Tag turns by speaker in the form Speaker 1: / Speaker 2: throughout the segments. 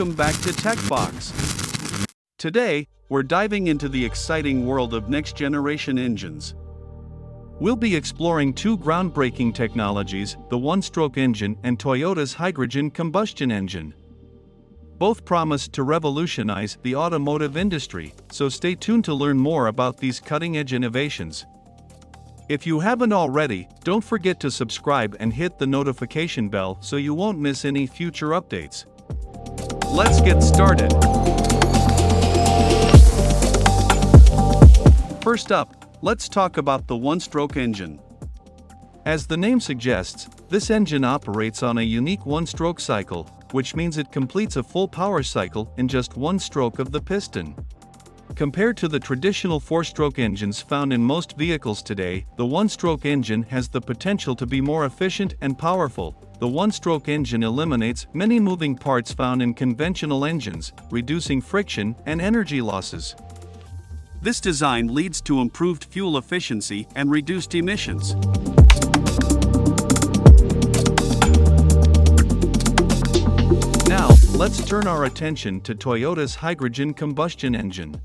Speaker 1: welcome back to Techbox. Today, we're diving into the exciting world of next-generation engines. We'll be exploring two groundbreaking technologies, the one-stroke engine and Toyota's hydrogen combustion engine. Both promise to revolutionize the automotive industry, so stay tuned to learn more about these cutting-edge innovations. If you haven't already, don't forget to subscribe and hit the notification bell so you won't miss any future updates. Let's get started. First up, let's talk about the one-stroke engine. As the name suggests, this engine operates on a unique one-stroke cycle, which means it completes a full power cycle in just one stroke of the piston. Compared to the traditional four-stroke engines found in most vehicles today, the one-stroke engine has the potential to be more efficient and powerful. The one-stroke engine eliminates many moving parts found in conventional engines, reducing friction and energy losses. This design leads to improved fuel efficiency and reduced emissions. Now, let's turn our attention to Toyota's hydrogen combustion engine.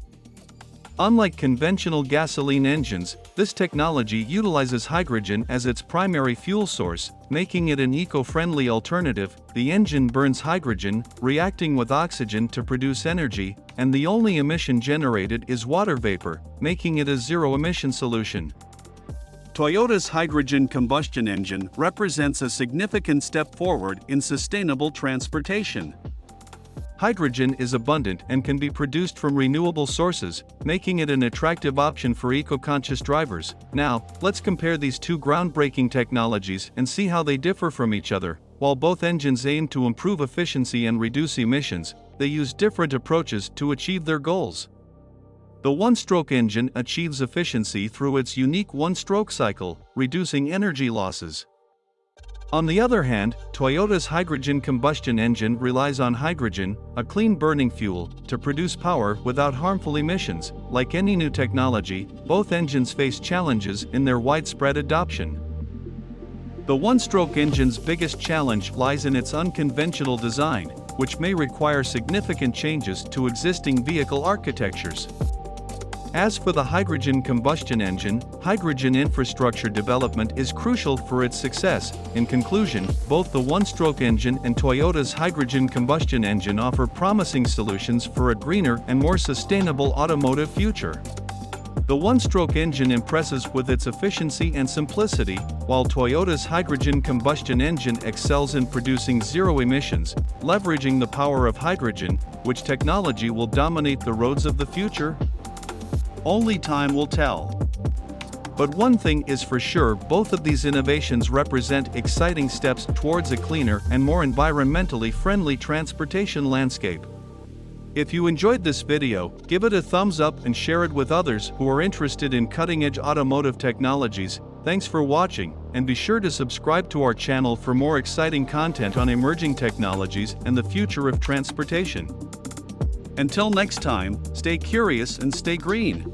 Speaker 1: Unlike conventional gasoline engines, this technology utilizes hydrogen as its primary fuel source, making it an eco-friendly alternative. The engine burns hydrogen, reacting with oxygen to produce energy, and the only emission generated is water vapor, making it a zero-emission solution. Toyota's hydrogen combustion engine represents a significant step forward in sustainable transportation. Hydrogen is abundant and can be produced from renewable sources, making it an attractive option for eco-conscious drivers. Now, let's compare these two groundbreaking technologies and see how they differ from each other. While both engines aim to improve efficiency and reduce emissions, they use different approaches to achieve their goals. The one-stroke engine achieves efficiency through its unique one-stroke cycle, reducing energy losses. On the other hand, Toyota's hydrogen combustion engine relies on hydrogen, a clean burning fuel, to produce power without harmful emissions. Like any new technology, both engines face challenges in their widespread adoption. The one-stroke engine's biggest challenge lies in its unconventional design, which may require significant changes to existing vehicle architectures. As for the hydrogen combustion engine, hydrogen infrastructure development is crucial for its success. In conclusion, both the one-stroke engine and Toyota's hydrogen combustion engine offer promising solutions for a greener and more sustainable automotive future. The one-stroke engine impresses with its efficiency and simplicity, while Toyota's hydrogen combustion engine excels in producing zero emissions, leveraging the power of hydrogen. Which technology will dominate the roads of the future? Only time will tell. But one thing is for sure, both of these innovations represent exciting steps towards a cleaner and more environmentally friendly transportation landscape. If you enjoyed this video, give it a thumbs up and share it with others who are interested in cutting-edge automotive technologies. Thanks for watching, and be sure to subscribe to our channel for more exciting content on emerging technologies and the future of transportation. Until next time, stay curious and stay green.